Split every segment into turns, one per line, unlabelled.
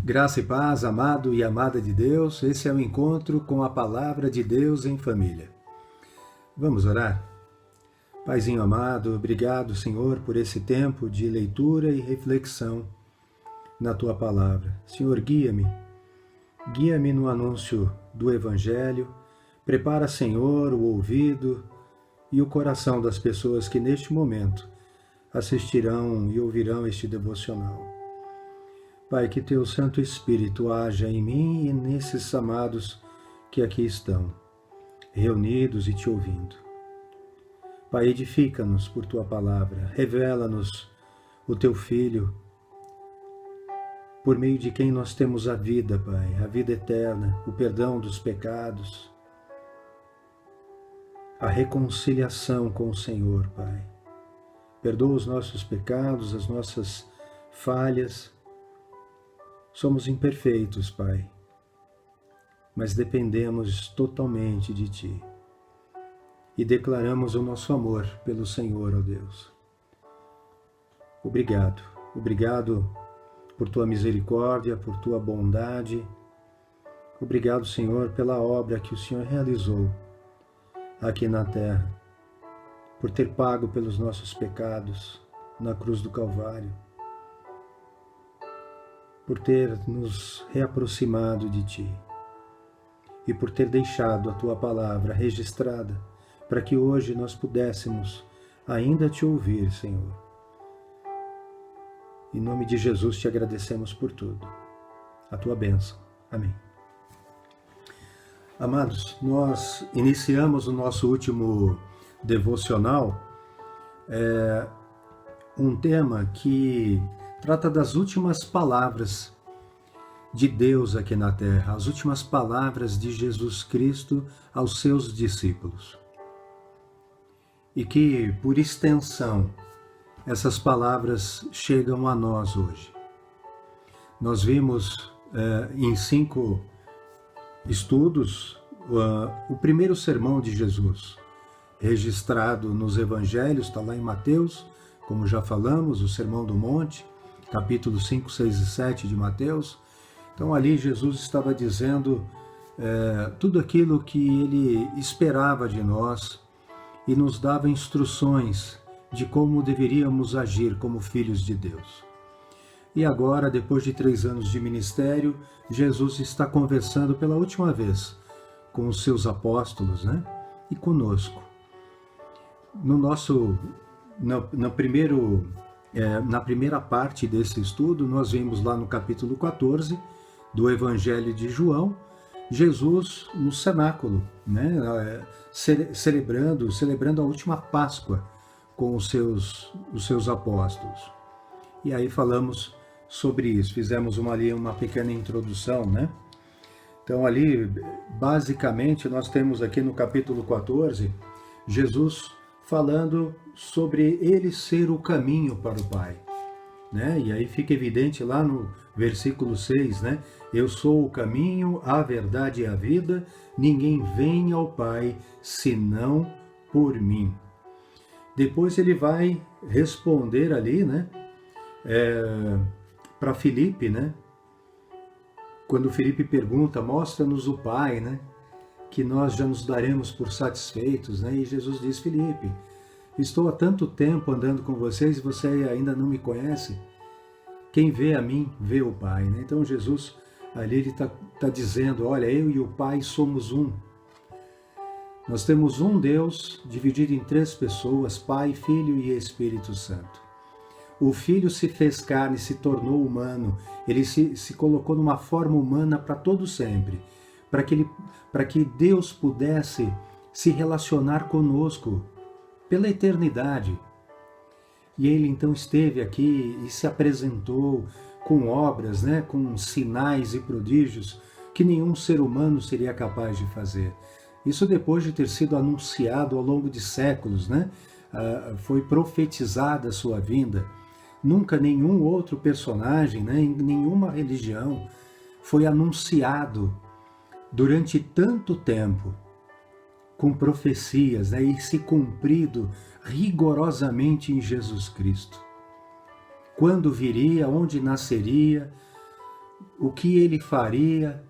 Graça e paz, amado e amada de Deus, esse é o encontro com a Palavra de Deus em família. Vamos orar? Paizinho amado, obrigado, Senhor, por esse tempo de leitura e reflexão na Tua Palavra. Senhor, guia-me no anúncio do Evangelho, prepara, Senhor, o ouvido e o coração das pessoas que neste momento assistirão e ouvirão este devocional. Pai, que Teu Santo Espírito haja em mim e nesses amados que aqui estão, reunidos e Te ouvindo. Pai, edifica-nos por Tua Palavra, revela-nos o Teu Filho, por meio de quem nós temos a vida, Pai, a vida eterna, o perdão dos pecados, a reconciliação com o Senhor, Pai. Perdoa os nossos pecados, as nossas falhas. Somos imperfeitos, Pai, mas dependemos totalmente de Ti e declaramos o nosso amor pelo Senhor, ó Deus. Obrigado por Tua misericórdia, por Tua bondade. Obrigado, Senhor, pela obra que o Senhor realizou aqui na terra, por ter pago pelos nossos pecados na cruz do Calvário, por ter nos reaproximado de Ti e por ter deixado a Tua Palavra registrada para que hoje nós pudéssemos ainda Te ouvir, Senhor. Em nome de Jesus Te agradecemos por tudo. A Tua bênção. Amém. Amados, nós iniciamos o nosso último devocional, um tema que trata das últimas palavras de Deus aqui na terra, as últimas palavras de Jesus Cristo aos seus discípulos. E que, por extensão, essas palavras chegam a nós hoje. Nós vimos em 5 estudos o primeiro sermão de Jesus, registrado nos Evangelhos, está lá em Mateus, como já falamos, o Sermão do Monte, capítulos 5, 6 e 7 de Mateus. Então ali Jesus estava dizendo tudo aquilo que Ele esperava de nós e nos dava instruções de como deveríamos agir como filhos de Deus. E agora, depois de 3 anos de ministério, Jesus está conversando pela última vez com os seus apóstolos, né? E conosco. Na primeira parte desse estudo, nós vimos lá no capítulo 14 do Evangelho de João, Jesus no cenáculo, né? celebrando a última Páscoa com os seus apóstolos. E aí falamos sobre isso, fizemos uma pequena introdução, né? Então ali, basicamente, nós temos aqui no capítulo 14, Jesus falando sobre Ele ser o caminho para o Pai, né? E aí fica evidente lá no versículo 6, né? Eu sou o caminho, a verdade e a vida, ninguém vem ao Pai senão por mim. Depois ele vai responder ali, né? Para Filipe, né? Quando Filipe pergunta, mostra-nos o Pai, né? Que nós já nos daremos por satisfeitos, né? E Jesus diz, Filipe, estou há tanto tempo andando com vocês e você ainda não me conhece? Quem vê a mim, vê o Pai, né? Então Jesus, ali ele está dizendo, olha, eu e o Pai somos um. Nós temos um Deus dividido em 3 pessoas, Pai, Filho e Espírito Santo. O Filho se fez carne, se tornou humano, ele se colocou numa forma humana para todo sempre, para que Deus pudesse se relacionar conosco pela eternidade. E ele então esteve aqui e se apresentou com obras, né, com sinais e prodígios que nenhum ser humano seria capaz de fazer. Isso depois de ter sido anunciado ao longo de séculos, né? Foi profetizada a sua vinda. Nunca nenhum outro personagem, né, em nenhuma religião, foi anunciado durante tanto tempo, com profecias, né, e se cumprido rigorosamente em Jesus Cristo. Quando viria, onde nasceria, o que ele faria,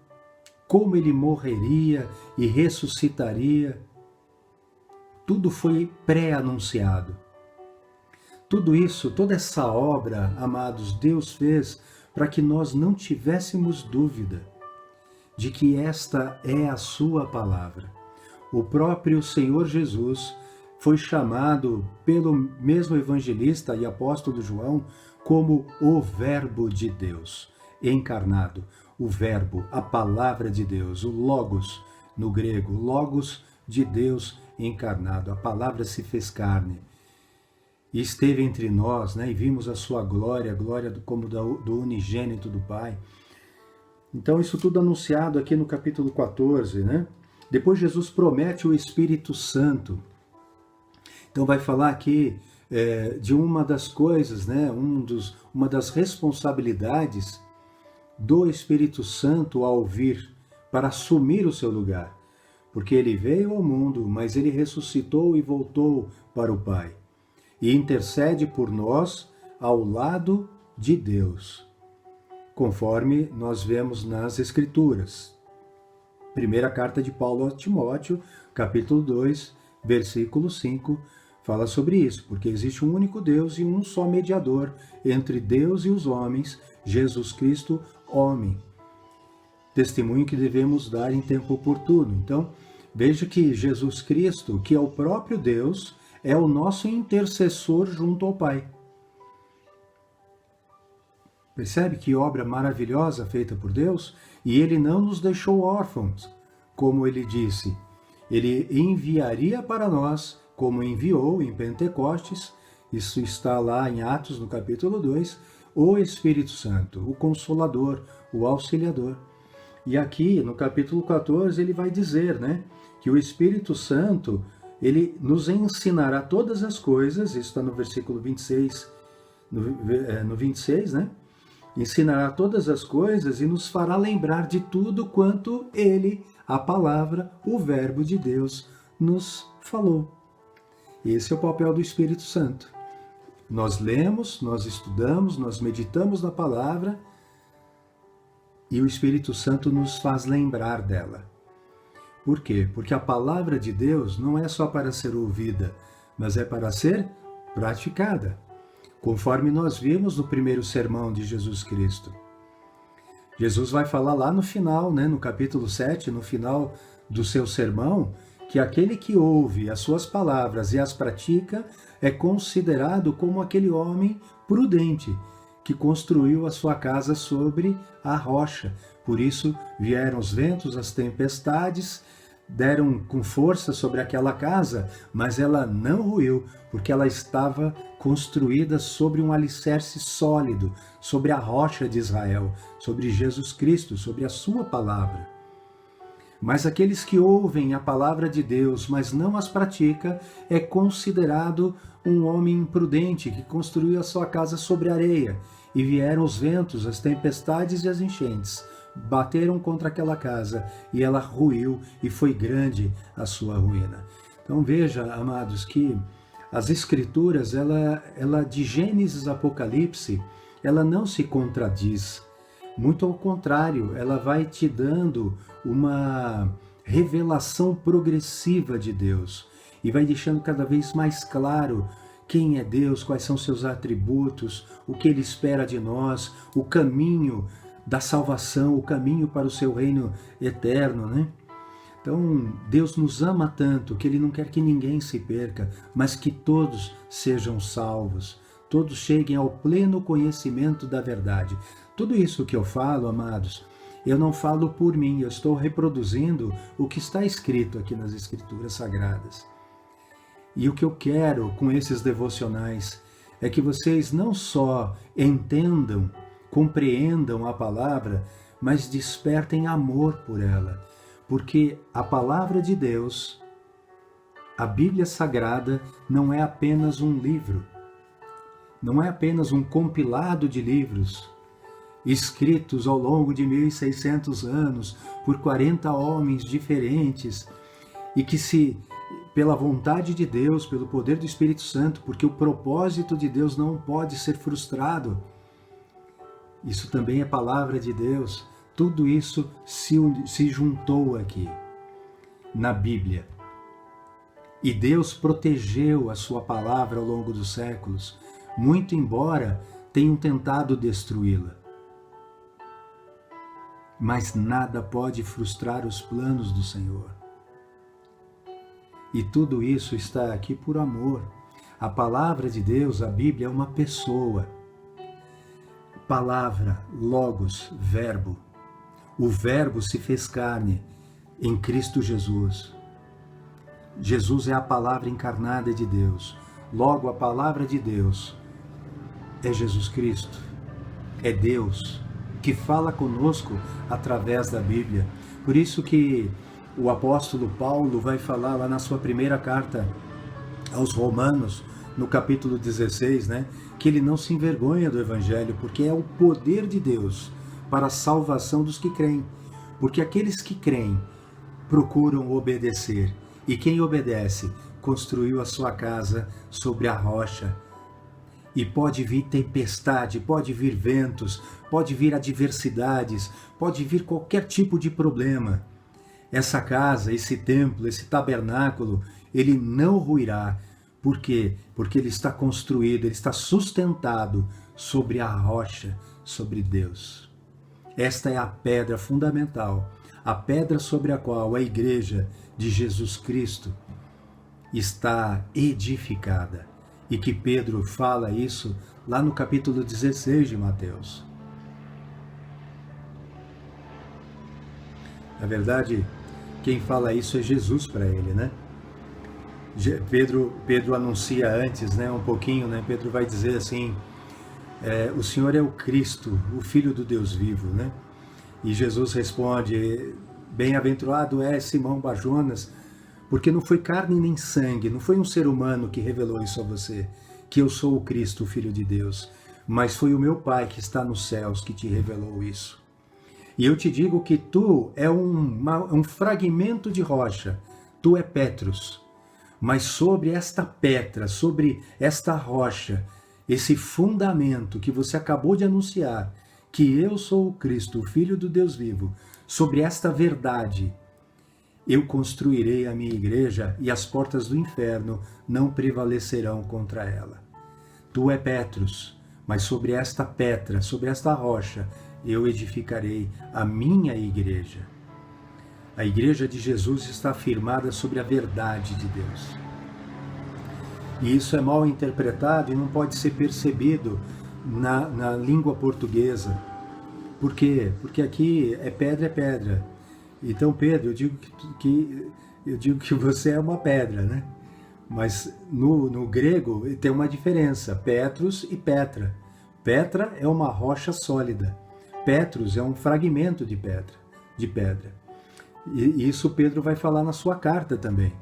como ele morreria e ressuscitaria. Tudo foi pré-anunciado. Tudo isso, toda essa obra, amados, Deus fez para que nós não tivéssemos dúvida de que esta é a sua palavra. O próprio Senhor Jesus foi chamado pelo mesmo evangelista e apóstolo João como o Verbo de Deus encarnado. O Verbo, a palavra de Deus, o Logos no grego, Logos de Deus encarnado. A palavra se fez carne e esteve entre nós, né? E vimos a sua glória, a glória como do unigênito do Pai. Então isso tudo anunciado aqui no capítulo 14, né? Depois Jesus promete o Espírito Santo. Então vai falar aqui de uma das coisas, né? Uma das responsabilidades do Espírito Santo ao vir para assumir o seu lugar. Porque ele veio ao mundo, mas ele ressuscitou e voltou para o Pai. E intercede por nós ao lado de Deus, conforme nós vemos nas Escrituras. Primeira carta de Paulo a Timóteo, capítulo 2, versículo 5, fala sobre isso, porque existe um único Deus e um só mediador entre Deus e os homens, Jesus Cristo, homem. Testemunho que devemos dar em tempo oportuno. Então, veja que Jesus Cristo, que é o próprio Deus, é o nosso intercessor junto ao Pai. Percebe que obra maravilhosa feita por Deus? E ele não nos deixou órfãos, como ele disse. Ele enviaria para nós, como enviou em Pentecostes, isso está lá em Atos, no capítulo 2, o Espírito Santo, o Consolador, o Auxiliador. E aqui, no capítulo 14, ele vai dizer, né, que o Espírito Santo, ele nos ensinará todas as coisas, isso está no versículo 26, no 26, né? Ensinará todas as coisas e nos fará lembrar de tudo quanto ele, a palavra, o Verbo de Deus, nos falou. Esse é o papel do Espírito Santo. Nós lemos, nós estudamos, nós meditamos na palavra e o Espírito Santo nos faz lembrar dela. Por quê? Porque a palavra de Deus não é só para ser ouvida, mas é para ser praticada, conforme nós vimos no primeiro sermão de Jesus Cristo. Jesus vai falar lá no final, né, no capítulo 7, no final do seu sermão, que aquele que ouve as suas palavras e as pratica é considerado como aquele homem prudente que construiu a sua casa sobre a rocha. Por isso vieram os ventos, as tempestades, deram com força sobre aquela casa, mas ela não ruiu, porque ela estava construída sobre um alicerce sólido, sobre a rocha de Israel, sobre Jesus Cristo, sobre a sua palavra. Mas aqueles que ouvem a palavra de Deus, mas não as pratica, é considerado um homem imprudente que construiu a sua casa sobre areia, e vieram os ventos, as tempestades e as enchentes, bateram contra aquela casa e ela ruiu e foi grande a sua ruína. Então veja, amados, que as Escrituras, ela de Gênesis a Apocalipse, ela não se contradiz. Muito ao contrário, ela vai te dando uma revelação progressiva de Deus e vai deixando cada vez mais claro quem é Deus, quais são seus atributos, o que Ele espera de nós, o caminho da salvação, o caminho para o seu reino eterno, né? Então, Deus nos ama tanto que Ele não quer que ninguém se perca, mas que todos sejam salvos, todos cheguem ao pleno conhecimento da verdade. Tudo isso que eu falo, amados, eu não falo por mim, eu estou reproduzindo o que está escrito aqui nas Escrituras Sagradas. E o que eu quero com esses devocionais é que vocês não só entendam, compreendam a palavra, mas despertem amor por ela. Porque a palavra de Deus, a Bíblia Sagrada, não é apenas um livro, não é apenas um compilado de livros escritos ao longo de 1600 anos por 40 homens diferentes e que pela vontade de Deus, pelo poder do Espírito Santo, porque o propósito de Deus não pode ser frustrado. Isso também é palavra de Deus. Tudo isso se juntou aqui na Bíblia. E Deus protegeu a sua palavra ao longo dos séculos, muito embora tenham tentado destruí-la. Mas nada pode frustrar os planos do Senhor. E tudo isso está aqui por amor. A palavra de Deus, a Bíblia, é uma pessoa. Palavra, logos, verbo. O verbo se fez carne em Cristo Jesus. Jesus é a palavra encarnada de Deus. Logo, a palavra de Deus é Jesus Cristo. É Deus que fala conosco através da Bíblia. Por isso que o apóstolo Paulo vai falar lá na sua primeira carta aos Romanos, no capítulo 16, né, que ele não se envergonha do Evangelho, porque é o poder de Deus para a salvação dos que creem. Porque aqueles que creem procuram obedecer, e quem obedece construiu a sua casa sobre a rocha. E pode vir tempestade, pode vir ventos, pode vir adversidades, pode vir qualquer tipo de problema. Essa casa, esse templo, esse tabernáculo, ele não ruirá. Por quê? Porque ele está construído, ele está sustentado sobre a rocha, sobre Deus. Esta é a pedra fundamental, a pedra sobre a qual a igreja de Jesus Cristo está edificada. E que Pedro fala isso lá no capítulo 16 de Mateus. Na verdade, quem fala isso é Jesus para ele, né? Pedro anuncia antes, né, um pouquinho, né? Pedro vai dizer assim, o Senhor é o Cristo, o Filho do Deus vivo, né? E Jesus responde, bem-aventurado é Simão Barjonas, porque não foi carne nem sangue, não foi um ser humano que revelou isso a você, que eu sou o Cristo, o Filho de Deus, mas foi o meu Pai que está nos céus que te revelou isso. E eu te digo que tu é um fragmento de rocha, tu é Petrus, mas sobre esta pedra, sobre esta rocha, esse fundamento que você acabou de anunciar, que eu sou o Cristo, o Filho do Deus vivo, sobre esta verdade, eu construirei a minha igreja e as portas do inferno não prevalecerão contra ela. Tu é Petrus, mas sobre esta pedra, sobre esta rocha, eu edificarei a minha igreja. A igreja de Jesus está firmada sobre a verdade de Deus. E isso é mal interpretado e não pode ser percebido na língua portuguesa. Por quê? Porque aqui é pedra. Então, Pedro, eu digo que você é uma pedra, né? Mas no grego tem uma diferença, Petrus e Petra. Petra é uma rocha sólida. Petrus é um fragmento de pedra. E isso Pedro vai falar na sua carta também.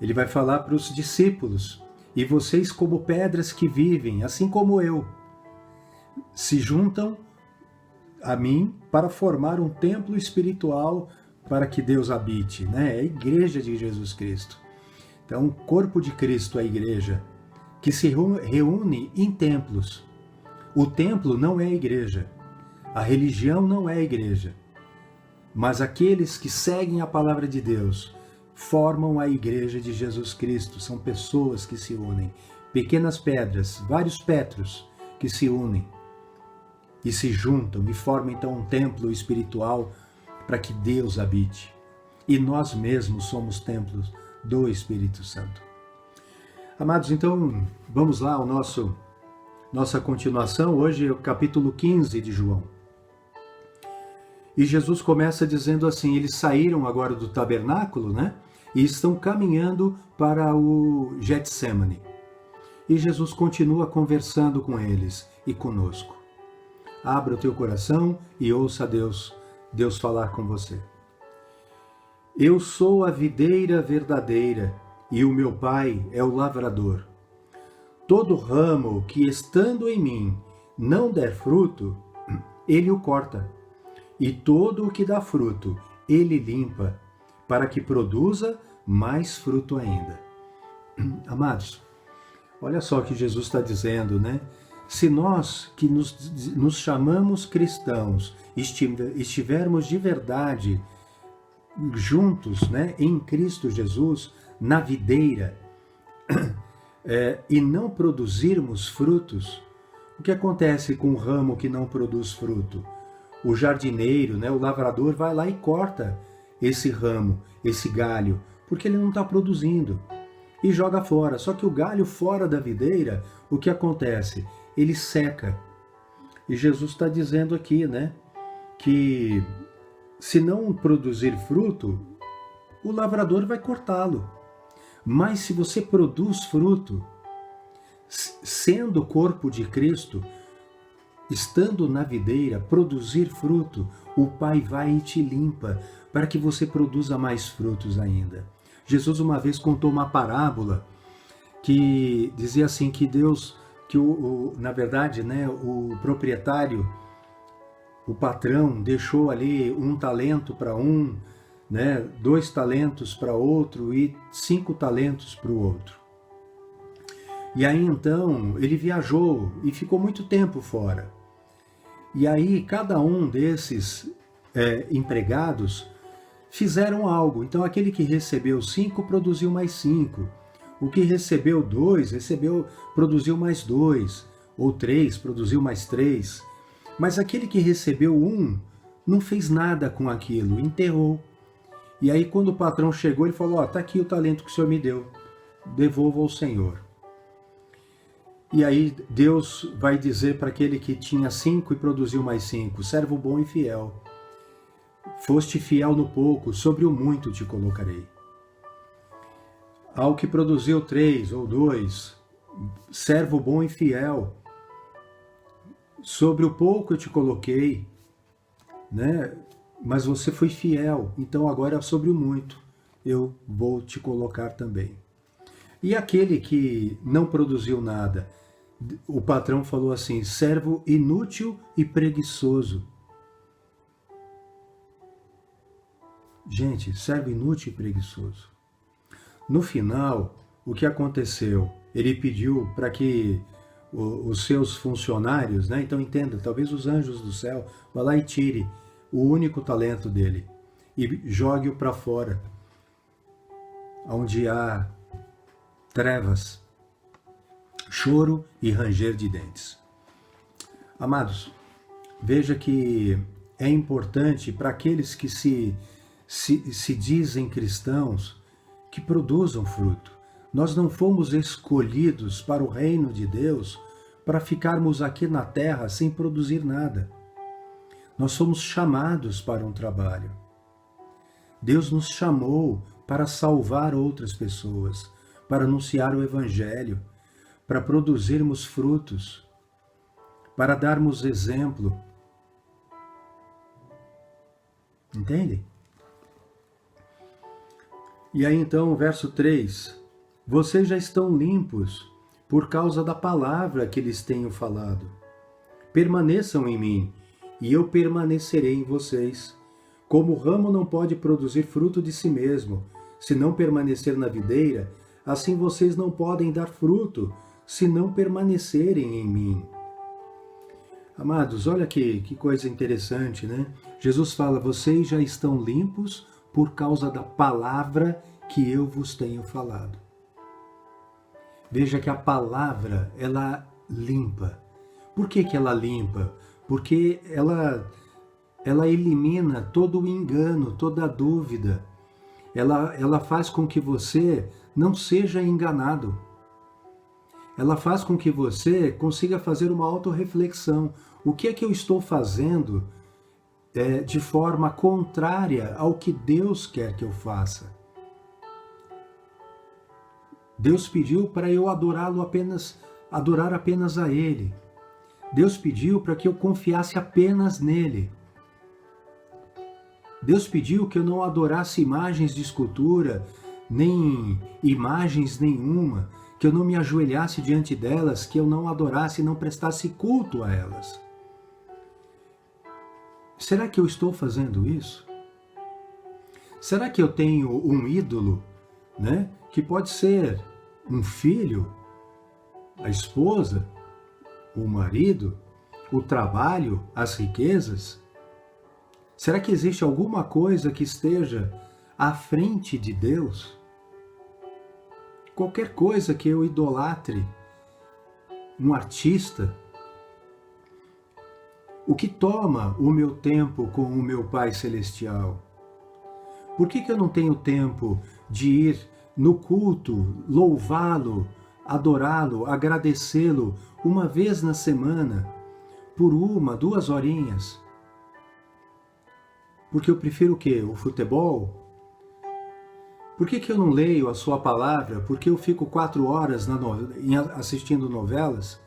Ele vai falar para os discípulos, e vocês como pedras que vivem, assim como eu, se juntam a mim para formar um templo espiritual para que Deus habite, né? É a igreja de Jesus Cristo. Então, o corpo de Cristo é a igreja, que se reúne em templos. O templo não é a igreja, a religião não é a igreja, mas aqueles que seguem a palavra de Deus formam a igreja de Jesus Cristo. São pessoas que se unem, pequenas pedras, vários Petros que se unem e se juntam e formam então um templo espiritual para que Deus habite. E nós mesmos somos templos do Espírito Santo. Amados, então vamos lá ao nossa continuação. Hoje é o capítulo 15 de João. E Jesus começa dizendo assim, eles saíram agora do tabernáculo, né? E estão caminhando para o Getsêmani. E Jesus continua conversando com eles e conosco. Abra o teu coração e ouça Deus falar com você. Eu sou a videira verdadeira e o meu Pai é o lavrador. Todo ramo que estando em mim não der fruto, ele o corta. E todo o que dá fruto, ele limpa, para que produza mais fruto ainda. Amados, olha só o que Jesus está dizendo, né? Se nós que nos chamamos cristãos estivermos de verdade juntos, né, em Cristo Jesus, na videira, e não produzirmos frutos, o que acontece com o ramo que não produz fruto? O jardineiro, né, o lavrador vai lá e corta esse ramo, esse galho, porque ele não está produzindo, e joga fora. Só que o galho fora da videira, o que acontece? Ele seca. E Jesus está dizendo aqui, né, que se não produzir fruto, o lavrador vai cortá-lo. Mas se você produz fruto, sendo o corpo de Cristo, estando na videira, produzir fruto, o Pai vai e te limpa para que você produza mais frutos ainda. Jesus uma vez contou uma parábola que dizia assim que Deus, na verdade, né, o proprietário, o patrão, deixou ali 1 talento para um, né, 2 talentos para outro e 5 talentos para o outro. E aí então ele viajou e ficou muito tempo fora. E aí cada um desses empregados fizeram algo. Então aquele que recebeu 5 produziu mais 5. O que recebeu 2 produziu mais 2. Ou 3 produziu mais 3. Mas aquele que recebeu 1 não fez nada com aquilo, enterrou. E aí quando o patrão chegou, ele falou: tá aqui o talento que o senhor me deu, devolva ao Senhor. E aí Deus vai dizer para aquele que tinha 5 e produziu mais 5, servo bom e fiel. Foste fiel no pouco, sobre o muito te colocarei. Ao que produziu 3 ou 2, servo bom e fiel, sobre o pouco eu te coloquei, né? Mas você foi fiel, então agora sobre o muito eu vou te colocar também. E aquele que não produziu nada, o patrão falou assim: servo inútil e preguiçoso. Gente, servo inútil e preguiçoso. No final, o que aconteceu? Ele pediu para que os seus funcionários, né? Então entenda, talvez os anjos do céu, vá lá e tire o único talento dele e jogue-o para fora, onde há trevas, choro e ranger de dentes. Amados, veja que é importante para aqueles que se dizem cristãos que produzam fruto. Nós não fomos escolhidos para o reino de Deus para ficarmos aqui na terra sem produzir nada. Nós somos chamados para um trabalho. Deus nos chamou para salvar outras pessoas, para anunciar o Evangelho, para produzirmos frutos, para darmos exemplo. Entende? E aí então, verso 3, vocês já estão limpos por causa da palavra que lhes tenho falado. Permaneçam em mim, e eu permanecerei em vocês. Como o ramo não pode produzir fruto de si mesmo, se não permanecer na videira, assim vocês não podem dar fruto, se não permanecerem em mim. Amados, olha que coisa interessante, né? Jesus fala: vocês já estão limpos por causa da palavra que eu vos tenho falado. Veja que a palavra, ela limpa. Por que ela limpa? Porque ela elimina todo o engano, toda a dúvida. Ela faz com que você não seja enganado. Ela faz com que você consiga fazer uma autorreflexão. O que é que eu estou fazendo de forma contrária ao que Deus quer que eu faça? Deus pediu para eu adorar apenas a Ele. Deus pediu para que eu confiasse apenas nele. Deus pediu que eu não adorasse imagens de escultura, nem imagens nenhuma, que eu não me ajoelhasse diante delas, que eu não adorasse e não prestasse culto a elas. Será que eu estou fazendo isso? Será que eu tenho um ídolo, né? Que pode ser um filho, a esposa, o marido, o trabalho, as riquezas? Será que existe alguma coisa que esteja à frente de Deus? Qualquer coisa que eu idolatre, um artista, o que toma o meu tempo com o meu Pai Celestial? Por que eu não tenho tempo de ir no culto, louvá-lo, adorá-lo, agradecê-lo uma vez na semana, por 1, 2 horinhas? Porque eu prefiro o quê? O futebol? Por que eu não leio a sua palavra? Porque eu fico 4 horas assistindo novelas?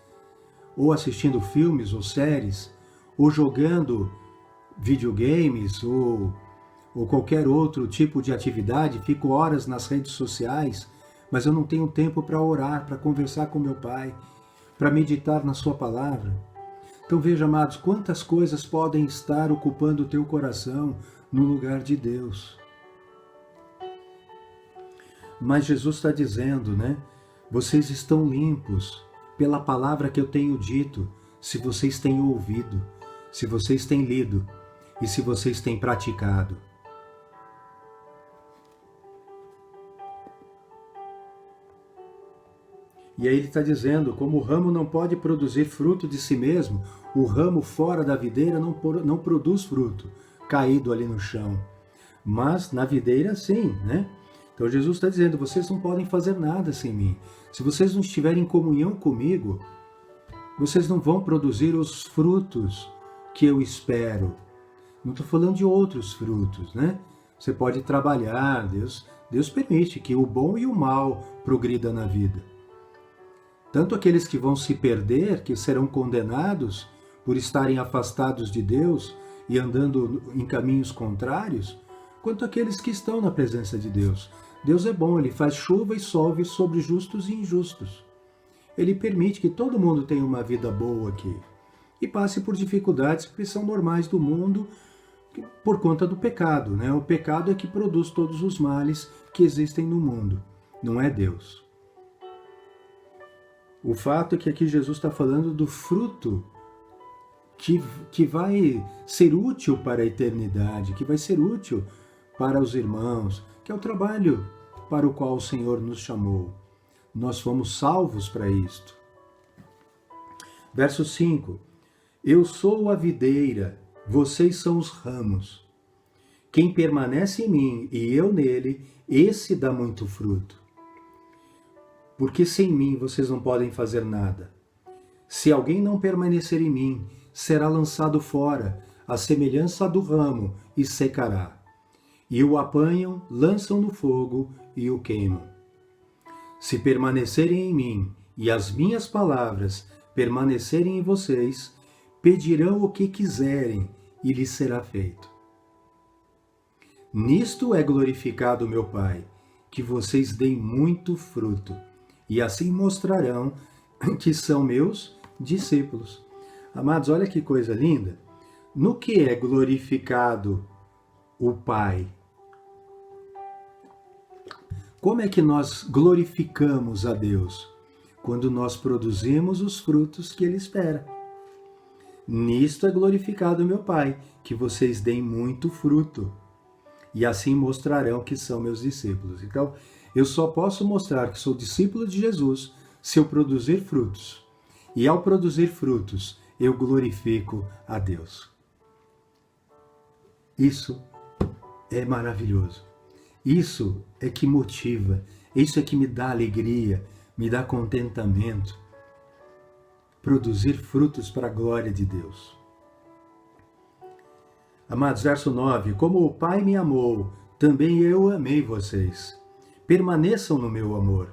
Ou assistindo filmes ou séries? Ou jogando videogames? Ou qualquer outro tipo de atividade? Fico horas nas redes sociais, mas eu não tenho tempo para orar, para conversar com meu Pai, para meditar na sua palavra. Então veja, amados, quantas coisas podem estar ocupando o teu coração no lugar de Deus. Mas Jesus está dizendo, né? Vocês estão limpos pela palavra que eu tenho dito, se vocês têm ouvido, se vocês têm lido e se vocês têm praticado. E aí ele está dizendo, como o ramo não pode produzir fruto de si mesmo, o ramo fora da videira não produz fruto, caído ali no chão. Mas na videira sim, né? Então Jesus está dizendo, vocês não podem fazer nada sem mim. Se vocês não estiverem em comunhão comigo, vocês não vão produzir os frutos que eu espero. Não estou falando de outros frutos, né? Você pode trabalhar, Deus permite que o bom e o mal progridam na vida. Tanto aqueles que vão se perder, que serão condenados por estarem afastados de Deus e andando em caminhos contrários, quanto aqueles que estão na presença de Deus. Deus é bom, Ele faz chuva e sol sobre justos e injustos. Ele permite que todo mundo tenha uma vida boa aqui e passe por dificuldades que são normais do mundo por conta do pecado, né? O pecado é que produz todos os males que existem no mundo, não é Deus. O fato é que aqui Jesus está falando do fruto que vai ser útil para a eternidade, que vai ser útil para os irmãos, que é o trabalho para o qual o Senhor nos chamou. Nós fomos salvos para isto. Verso 5. Eu sou a videira, vocês são os ramos. Quem permanece em mim e eu nele, esse dá muito fruto. Porque sem mim vocês não podem fazer nada. Se alguém não permanecer em mim, será lançado fora, à semelhança do ramo, e secará. E o apanham, lançam no fogo e o queimam. Se permanecerem em mim, e as minhas palavras permanecerem em vocês, pedirão o que quiserem, e lhes será feito. Nisto é glorificado meu Pai, que vocês deem muito fruto, e assim mostrarão que são meus discípulos. Amados, olha que coisa linda. No que é glorificado o Pai? Como é que nós glorificamos a Deus? Quando nós produzimos os frutos que Ele espera. Nisto é glorificado meu Pai, que vocês deem muito fruto, e assim mostrarão que são meus discípulos. Então, eu só posso mostrar que sou discípulo de Jesus se eu produzir frutos. E ao produzir frutos, eu glorifico a Deus. Isso é maravilhoso. Isso é que motiva, isso é que me dá alegria, me dá contentamento. Produzir frutos para a glória de Deus. Amados, verso 9. Como o Pai me amou, também eu amei vocês. Permaneçam no meu amor.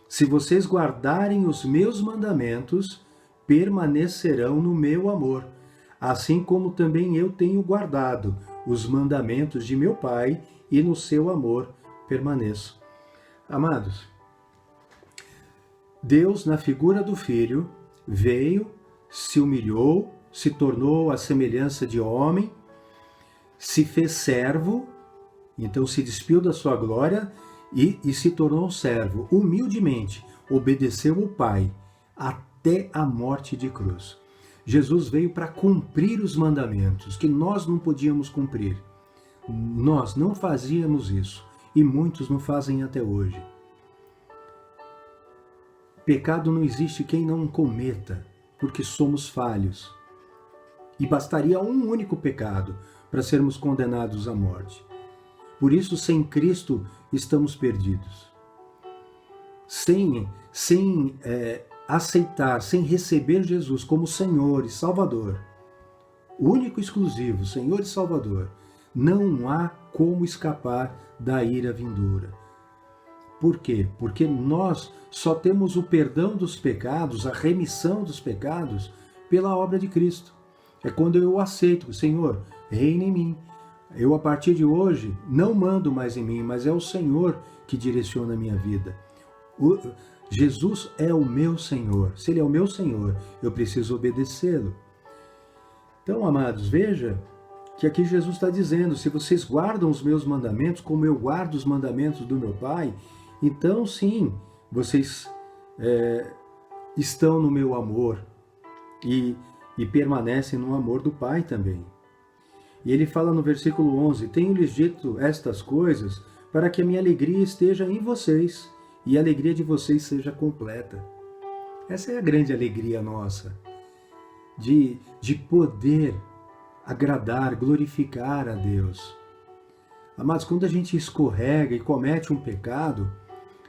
Se vocês guardarem os meus mandamentos, permanecerão no meu amor, assim como também eu tenho guardado os mandamentos de meu Pai e no seu amor permaneço. Amados, Deus, na figura do Filho, veio, se humilhou, se tornou à semelhança de homem, se fez servo, então se despiu da sua glória e se tornou servo. Humildemente obedeceu o Pai até a morte de cruz. Jesus veio para cumprir os mandamentos que nós não podíamos cumprir. Nós não fazíamos isso e muitos não fazem até hoje. Pecado não existe quem não cometa, porque somos falhos. E bastaria um único pecado para sermos condenados à morte. Por isso, sem Cristo, estamos perdidos. Sem aceitar, sem receber Jesus como Senhor e Salvador, único e exclusivo, Senhor e Salvador, não há como escapar da ira vindoura. Por quê? Porque nós só temos o perdão dos pecados, a remissão dos pecados, pela obra de Cristo. É quando eu aceito, Senhor, reina em mim. Eu, a partir de hoje, não mando mais em mim, mas é o Senhor que direciona a minha vida. Jesus é o meu Senhor. Se Ele é o meu Senhor, eu preciso obedecê-lo. Então, amados, veja que aqui Jesus está dizendo, se vocês guardam os meus mandamentos, como eu guardo os mandamentos do meu Pai, então sim, vocês estão no meu amor e permanecem no amor do Pai também. E ele fala no versículo 11, tenho-lhes dito estas coisas para que a minha alegria esteja em vocês e a alegria de vocês seja completa. Essa é a grande alegria nossa, de poder agradar, glorificar a Deus. Amados, quando a gente escorrega e comete um pecado,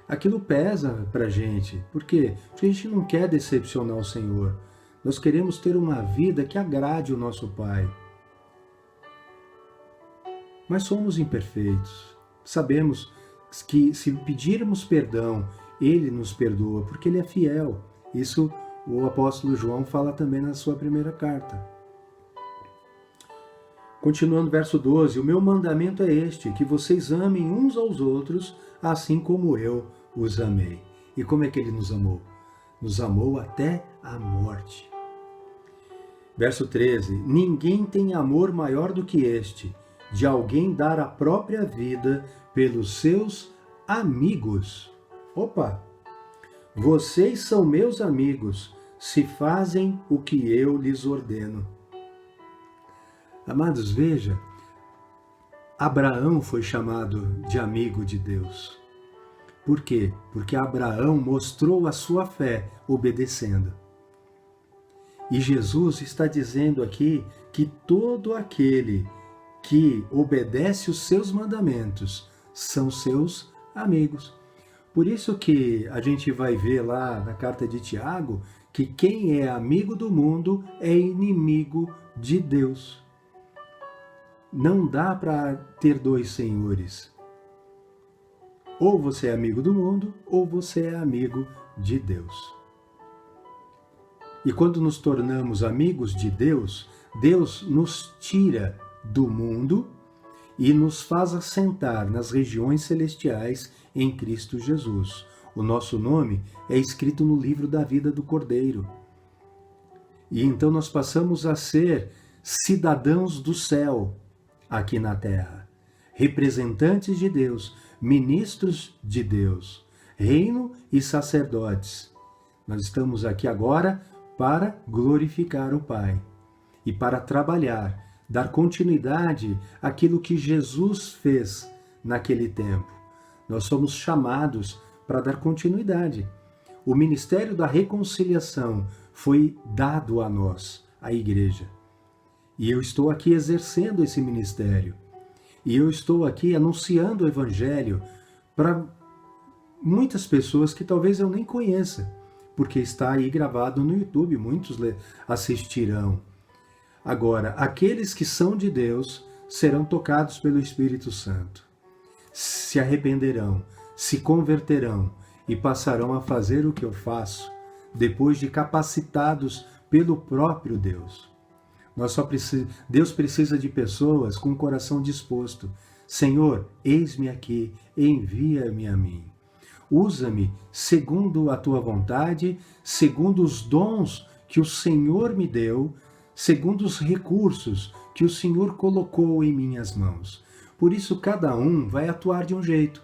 aquilo pesa para a gente. Por quê? Porque a gente não quer decepcionar o Senhor. Nós queremos ter uma vida que agrade o nosso Pai. Mas somos imperfeitos. Sabemos que se pedirmos perdão, Ele nos perdoa, porque Ele é fiel. Isso o apóstolo João fala também na sua primeira carta. Continuando verso 12, o meu mandamento é este, que vocês amem uns aos outros, assim como eu os amei. E como é que Ele nos amou? Nos amou até a morte. Verso 13, ninguém tem amor maior do que este, de alguém dar a própria vida pelos seus amigos. Opa! Vocês são meus amigos, se fazem o que eu lhes ordeno. Amados, veja, Abraão foi chamado de amigo de Deus. Por quê? Porque Abraão mostrou a sua fé obedecendo. E Jesus está dizendo aqui que todo aquele que obedece os seus mandamentos são seus amigos. Por isso que a gente vai ver lá na carta de Tiago que quem é amigo do mundo é inimigo de Deus. Não dá para ter dois senhores. Ou você é amigo do mundo, ou você é amigo de Deus. E quando nos tornamos amigos de Deus, Deus nos tira do mundo e nos faz assentar nas regiões celestiais em Cristo Jesus. O nosso nome é escrito no livro da vida do Cordeiro. E então nós passamos a ser cidadãos do céu aqui na terra, representantes de Deus, ministros de Deus, reino e sacerdotes. Nós estamos aqui agora para glorificar o Pai e para trabalhar, dar continuidade àquilo que Jesus fez naquele tempo. Nós somos chamados para dar continuidade. O ministério da reconciliação foi dado a nós, a igreja. E eu estou aqui exercendo esse ministério. E eu estou aqui anunciando o Evangelho para muitas pessoas que talvez eu nem conheça, porque está aí gravado no YouTube, muitos assistirão. Agora, aqueles que são de Deus serão tocados pelo Espírito Santo. Se arrependerão, se converterão e passarão a fazer o que eu faço, depois de capacitados pelo próprio Deus. Deus precisa de pessoas com o coração disposto. Senhor, eis-me aqui, envia-me a mim. Usa-me segundo a tua vontade, segundo os dons que o Senhor me deu, segundo os recursos que o Senhor colocou em minhas mãos. Por isso, cada um vai atuar de um jeito.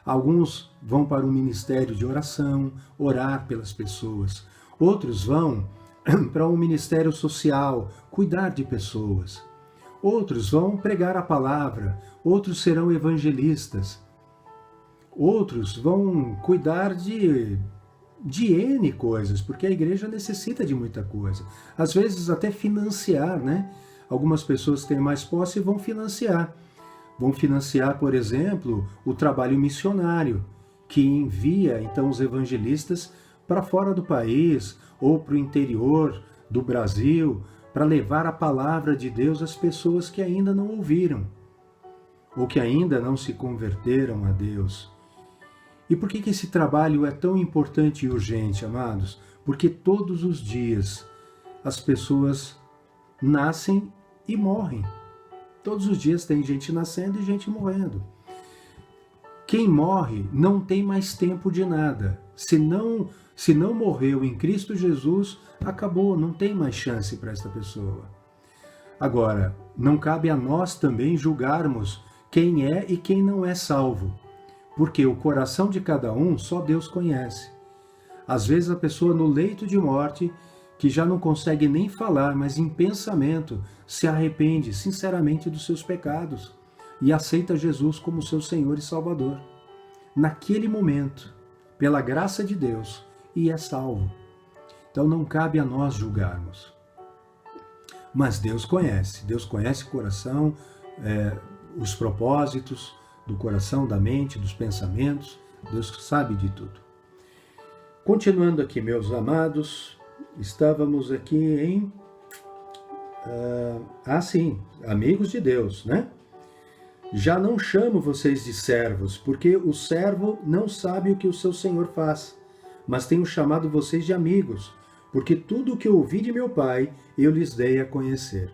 Alguns vão para o ministério de oração, orar pelas pessoas. outros vão para um ministério social, cuidar de pessoas. Outros vão pregar a palavra, outros serão evangelistas. Outros vão cuidar de N coisas, porque a igreja necessita de muita coisa. Às vezes até financiar, né? Algumas pessoas têm mais posse e vão financiar. Vão financiar, por exemplo, o trabalho missionário, que envia então os evangelistas para fora do país ou para o interior do Brasil, para levar a palavra de Deus às pessoas que ainda não ouviram, ou que ainda não se converteram a Deus. E por que esse trabalho é tão importante e urgente, amados? Porque todos os dias as pessoas nascem e morrem. Todos os dias tem gente nascendo e gente morrendo. Quem morre não tem mais tempo de nada. Se não morreu em Cristo Jesus, acabou, não tem mais chance para esta pessoa. Agora, não cabe a nós também julgarmos quem é e quem não é salvo, porque o coração de cada um só Deus conhece. Às vezes a pessoa no leito de morte, que já não consegue nem falar, mas em pensamento se arrepende sinceramente dos seus pecados e aceita Jesus como seu Senhor e Salvador. Naquele momento, pela graça de Deus, e é salvo. Então não cabe a nós julgarmos. Mas Deus conhece o coração, os propósitos do coração, da mente, dos pensamentos. Deus sabe de tudo. Continuando aqui, meus amados, estávamos aqui em... amigos de Deus, né? Já não chamo vocês de servos, porque o servo não sabe o que o seu senhor faz, mas tenho chamado vocês de amigos, porque tudo o que ouvi de meu Pai, eu lhes dei a conhecer.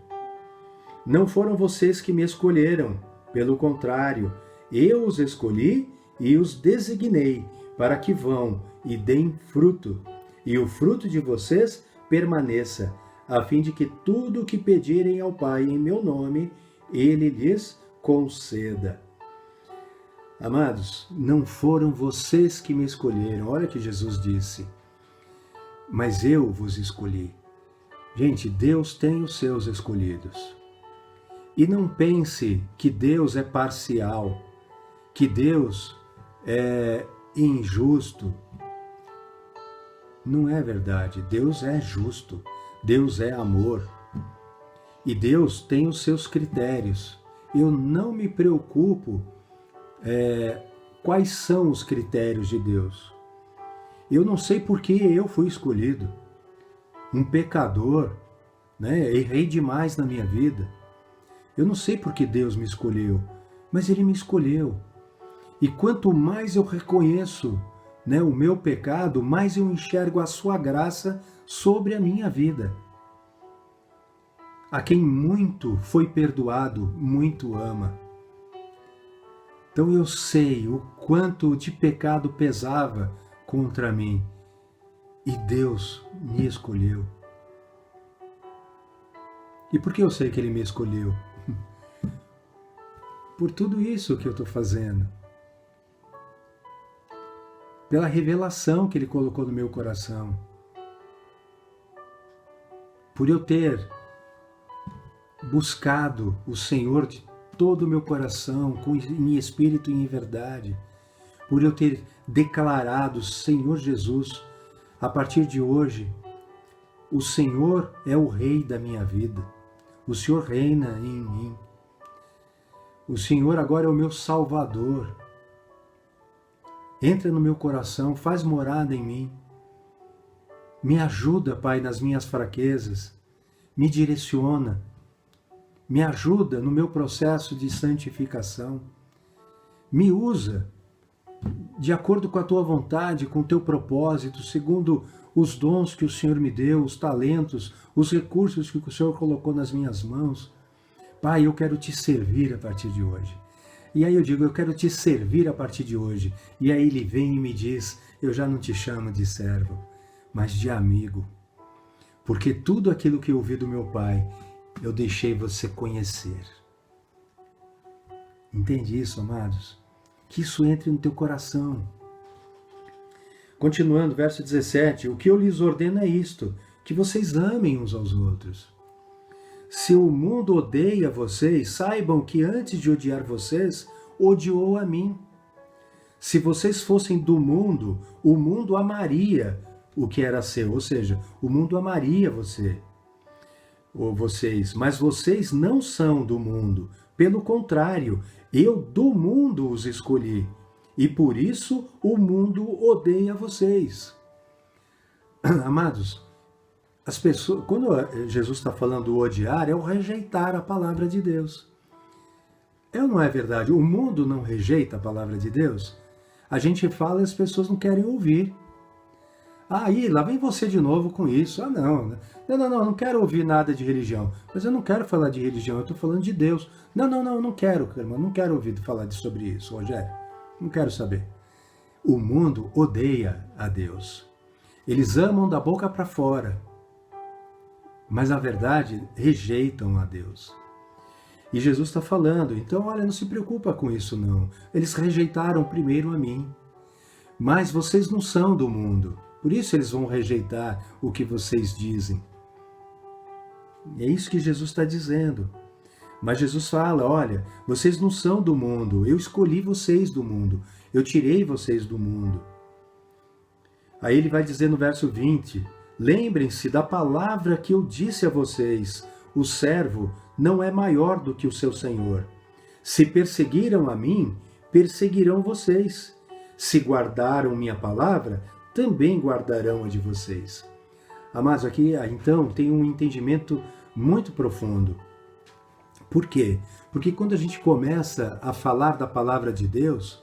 Não foram vocês que me escolheram, pelo contrário, eu os escolhi e os designei para que vão e deem fruto, e o fruto de vocês permaneça, a fim de que tudo o que pedirem ao Pai em meu nome, Ele lhes conceda. Amados, não foram vocês que me escolheram, olha o que Jesus disse, mas eu vos escolhi. Gente, Deus tem os seus escolhidos. E não pense que Deus é parcial, que Deus é injusto. Não é verdade. Deus é justo. Deus é amor. E Deus tem os seus critérios. Eu não me preocupo quais são os critérios de Deus. Eu não sei por que eu fui escolhido. Um pecador, né? Errei demais na minha vida. Eu não sei por que Deus me escolheu, mas Ele me escolheu. E quanto mais eu reconheço, né, o meu pecado, mais eu enxergo a sua graça sobre a minha vida. A quem muito foi perdoado, muito ama. Então eu sei o quanto de pecado pesava contra mim. E Deus me escolheu. E por que eu sei que Ele me escolheu? Por tudo isso que eu estou fazendo. Pela revelação que Ele colocou no meu coração. Por eu ter buscado o Senhor de todo o meu coração, em espírito e em verdade. Por eu ter declarado, Senhor Jesus, a partir de hoje, o Senhor é o Rei da minha vida. O Senhor reina em mim. O Senhor agora é o meu Salvador. Entra no meu coração, faz morada em mim. Me ajuda, Pai, nas minhas fraquezas. Me direciona. Me ajuda no meu processo de santificação. Me usa de acordo com a Tua vontade, com o Teu propósito, segundo os dons que o Senhor me deu, os talentos, os recursos que o Senhor colocou nas minhas mãos. Pai, eu quero Te servir a partir de hoje. E aí eu digo, eu quero Te servir a partir de hoje. E aí Ele vem e me diz, eu já não te chamo de servo, mas de amigo. Porque tudo aquilo que eu ouvi do meu Pai, eu deixei você conhecer. Entende isso, amados? Que isso entre no teu coração. Continuando, verso 17: o que eu lhes ordeno é isto, que vocês amem uns aos outros. Se o mundo odeia vocês, saibam que antes de odiar vocês, odiou a mim. Se vocês fossem do mundo, o mundo amaria o que era seu, ou seja, o mundo amaria você, ou vocês, mas vocês não são do mundo. Pelo contrário, eu do mundo os escolhi, e por isso o mundo odeia vocês. Amados, as pessoas, quando Jesus está falando odiar, é o rejeitar a palavra de Deus. É ou não é verdade? O mundo não rejeita a palavra de Deus? A gente fala e as pessoas não querem ouvir. Aí, lá vem você de novo com isso. Ah, não quero ouvir nada de religião. Mas eu não quero falar de religião, eu estou falando de Deus. Não quero, irmão, não quero ouvir falar sobre isso, Rogério. Não quero saber. O mundo odeia a Deus. Eles amam da boca para fora, mas na verdade rejeitam a Deus. E Jesus está falando, então olha, não se preocupa com isso não. Eles rejeitaram primeiro a mim. Mas vocês não são do mundo. Por isso eles vão rejeitar o que vocês dizem. É isso que Jesus está dizendo. Mas Jesus fala, olha, vocês não são do mundo. Eu escolhi vocês do mundo. Eu tirei vocês do mundo. Aí ele vai dizer no verso 20, lembrem-se da palavra que eu disse a vocês. O servo não é maior do que o seu senhor. Se perseguiram a mim, perseguirão vocês. Se guardaram minha palavra, também guardarão a de vocês. Amados, aqui então tem um entendimento muito profundo. Por quê? Porque quando a gente começa a falar da palavra de Deus,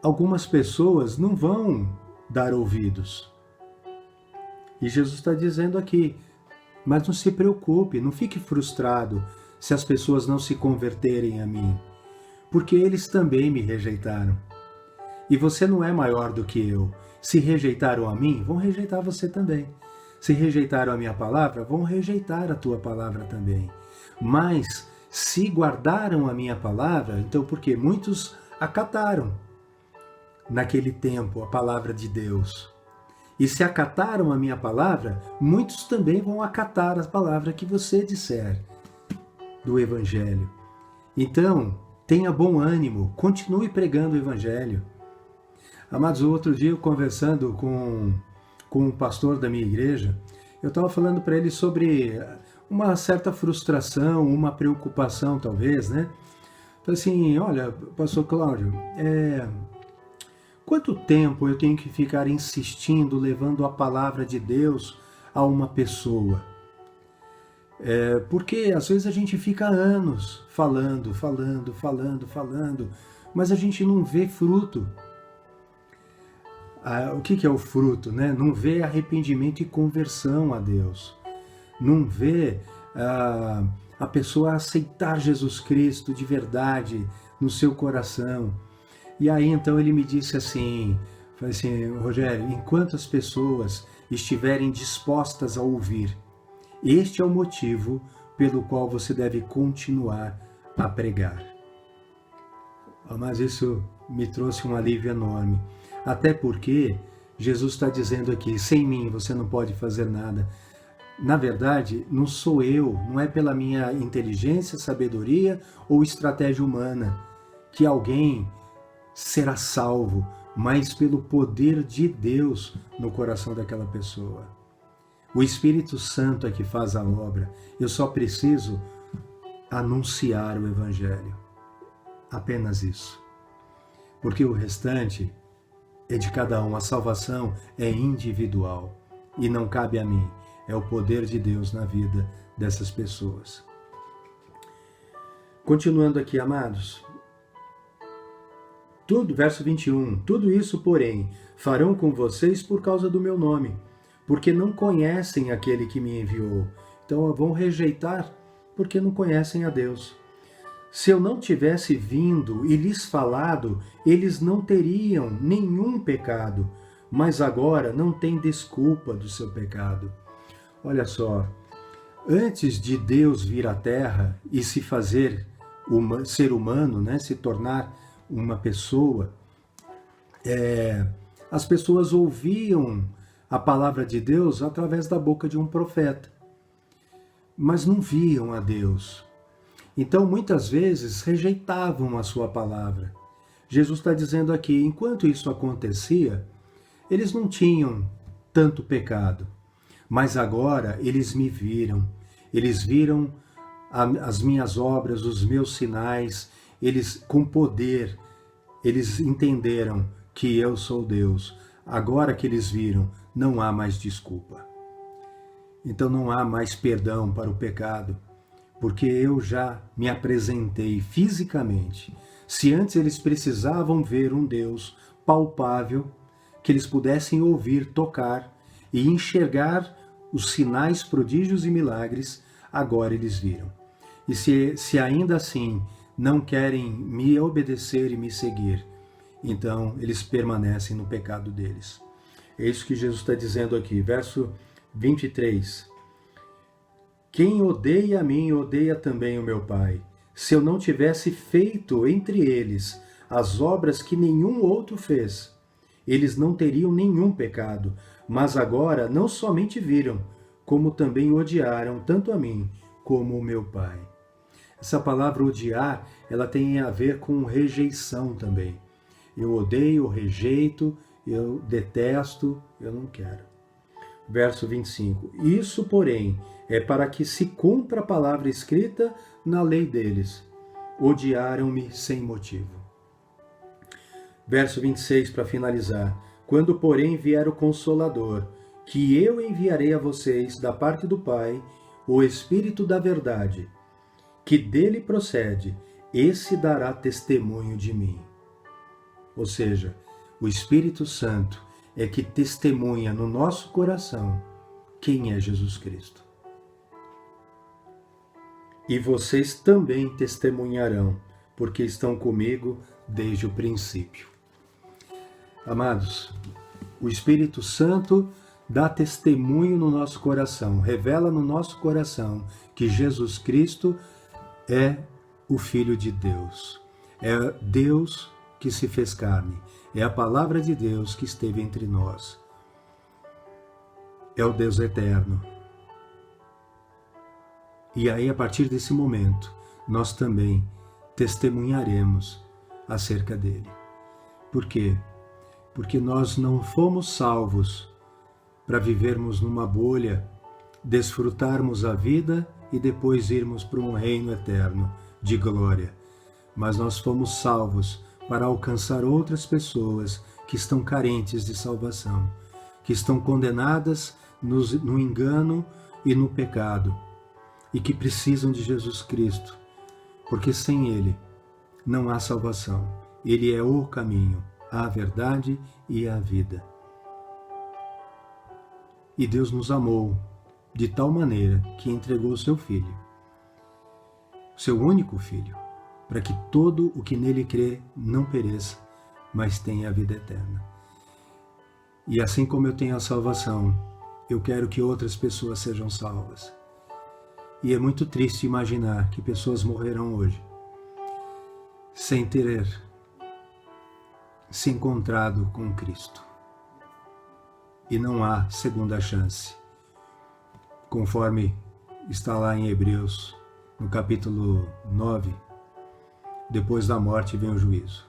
algumas pessoas não vão dar ouvidos. E Jesus está dizendo aqui, mas não se preocupe, não fique frustrado se as pessoas não se converterem a mim, porque eles também me rejeitaram. E você não é maior do que eu. Se rejeitaram a mim, vão rejeitar você também. Se rejeitaram a minha palavra, vão rejeitar a tua palavra também. Mas se guardaram a minha palavra, então porque muitos acataram naquele tempo a palavra de Deus. E se acataram a minha palavra, muitos também vão acatar a palavra que você disser do Evangelho. Então, tenha bom ânimo, continue pregando o Evangelho. Amados, outro dia, conversando com um pastor da minha igreja, eu estava falando para ele sobre uma certa frustração, uma preocupação talvez, né? Falei assim, olha, pastor Cláudio, quanto tempo eu tenho que ficar insistindo, levando a palavra de Deus a uma pessoa? Porque às vezes a gente fica anos falando, mas a gente não vê fruto. O que é o fruto, né? Não vê arrependimento e conversão a Deus. Não vê a pessoa aceitar Jesus Cristo de verdade no seu coração. E aí então ele me disse assim, falei assim, Rogério, enquanto as pessoas estiverem dispostas a ouvir, este é o motivo pelo qual você deve continuar a pregar. Mas isso me trouxe um alívio enorme. Até porque Jesus está dizendo aqui, sem mim você não pode fazer nada. Na verdade, não sou eu, não é pela minha inteligência, sabedoria ou estratégia humana que alguém será salvo, mas pelo poder de Deus no coração daquela pessoa. O Espírito Santo é que faz a obra. Eu só preciso anunciar o Evangelho. Apenas isso. Porque o restante é de cada um. A salvação é individual e não cabe a mim. É o poder de Deus na vida dessas pessoas. Continuando aqui, amados. Verso 21. Tudo isso, porém, farão com vocês por causa do meu nome, porque não conhecem aquele que me enviou. Então vão rejeitar porque não conhecem a Deus. Se eu não tivesse vindo e lhes falado, eles não teriam nenhum pecado, mas agora não tem desculpa do seu pecado. Olha só, antes de Deus vir à Terra e se fazer ser humano, né, se tornar uma pessoa, as pessoas ouviam a palavra de Deus através da boca de um profeta, mas não viam a Deus. Então, muitas vezes, rejeitavam a sua palavra. Jesus está dizendo aqui, enquanto isso acontecia, eles não tinham tanto pecado, mas agora eles me viram. Eles viram as minhas obras, os meus sinais, eles com poder, eles entenderam que eu sou Deus. Agora que eles viram, não há mais desculpa. Então não há mais perdão para o pecado, porque eu já me apresentei fisicamente. Se antes eles precisavam ver um Deus palpável, que eles pudessem ouvir, tocar e enxergar os sinais, prodígios e milagres, agora eles viram. E se ainda assim não querem me obedecer e me seguir, então eles permanecem no pecado deles. É isso que Jesus está dizendo aqui, verso 23. Quem odeia a mim, odeia também o meu Pai. Se eu não tivesse feito entre eles as obras que nenhum outro fez, eles não teriam nenhum pecado, mas agora não somente viram, como também odiaram tanto a mim como o meu Pai. Essa palavra odiar, ela tem a ver com rejeição também. Eu odeio, eu rejeito, eu detesto, eu não quero. Verso 25. Isso, porém, é para que se cumpra a palavra escrita na lei deles. Odiaram-me sem motivo. Verso 26, para finalizar. Quando, porém, vier o Consolador, que eu enviarei a vocês da parte do Pai, o Espírito da verdade, que dele procede, esse dará testemunho de mim. Ou seja, o Espírito Santo é que testemunha no nosso coração quem é Jesus Cristo. E vocês também testemunharão, porque estão comigo desde o princípio. Amados, o Espírito Santo dá testemunho no nosso coração, revela no nosso coração que Jesus Cristo é o Filho de Deus. É Deus que se fez carne. É a palavra de Deus que esteve entre nós. É o Deus eterno. E aí, a partir desse momento, nós também testemunharemos acerca dele. Por quê? Porque nós não fomos salvos para vivermos numa bolha, desfrutarmos a vida e depois irmos para um reino eterno de glória. Mas nós fomos salvos para alcançar outras pessoas que estão carentes de salvação, que estão condenadas no engano e no pecado, e que precisam de Jesus Cristo, porque sem Ele não há salvação. Ele é o caminho, a verdade e a vida. E Deus nos amou de tal maneira que entregou o seu Filho, seu único Filho, para que todo o que nele crê não pereça, mas tenha a vida eterna. E assim como eu tenho a salvação, eu quero que outras pessoas sejam salvas. E é muito triste imaginar que pessoas morrerão hoje sem ter se encontrado com Cristo. E não há segunda chance, conforme está lá em Hebreus, no capítulo 9, depois da morte vem o juízo.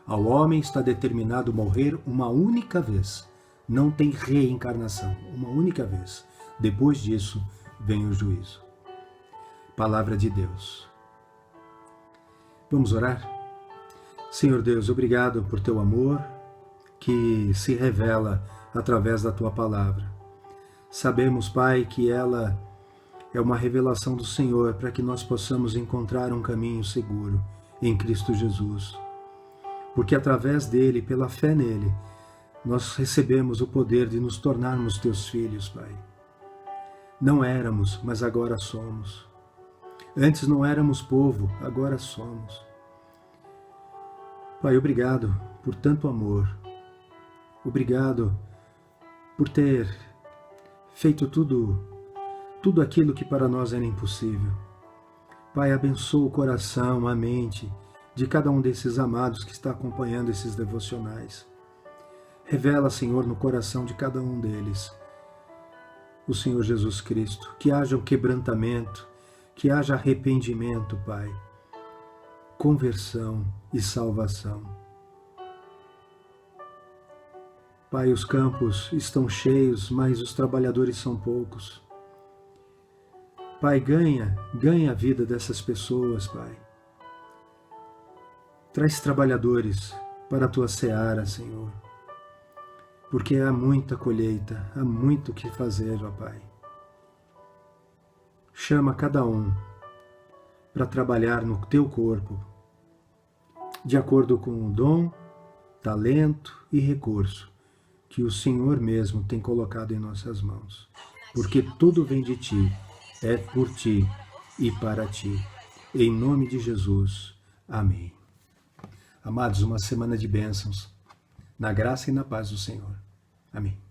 Ao homem está determinado morrer uma única vez. Não tem reencarnação, uma única vez. Depois disso vem o juízo. Palavra de Deus. Vamos orar? Senhor Deus, obrigado por teu amor que se revela através da tua palavra. Sabemos, Pai, que ela é uma revelação do Senhor para que nós possamos encontrar um caminho seguro em Cristo Jesus. Porque através dele, pela fé nele, nós recebemos o poder de nos tornarmos teus filhos, Pai. Não éramos, mas agora somos. Antes não éramos povo, agora somos. Pai, obrigado por tanto amor. Obrigado por ter feito tudo aquilo que para nós era impossível. Pai, abençoa o coração, a mente de cada um desses amados que está acompanhando esses devocionais. Revela, Senhor, no coração de cada um deles o Senhor Jesus Cristo. Que haja o quebrantamento, que haja arrependimento, Pai, conversão e salvação. Pai, os campos estão cheios, mas os trabalhadores são poucos. Pai, ganha a vida dessas pessoas, Pai. Traz trabalhadores para a tua seara, Senhor. Porque há muita colheita, há muito o que fazer, ó Pai. Chama cada um para trabalhar no teu corpo, de acordo com o dom, talento e recurso que o Senhor mesmo tem colocado em nossas mãos. Porque tudo vem de ti, é por ti e para ti. Em nome de Jesus. Amém. Amados, uma semana de bênçãos, na graça e na paz do Senhor. Amém.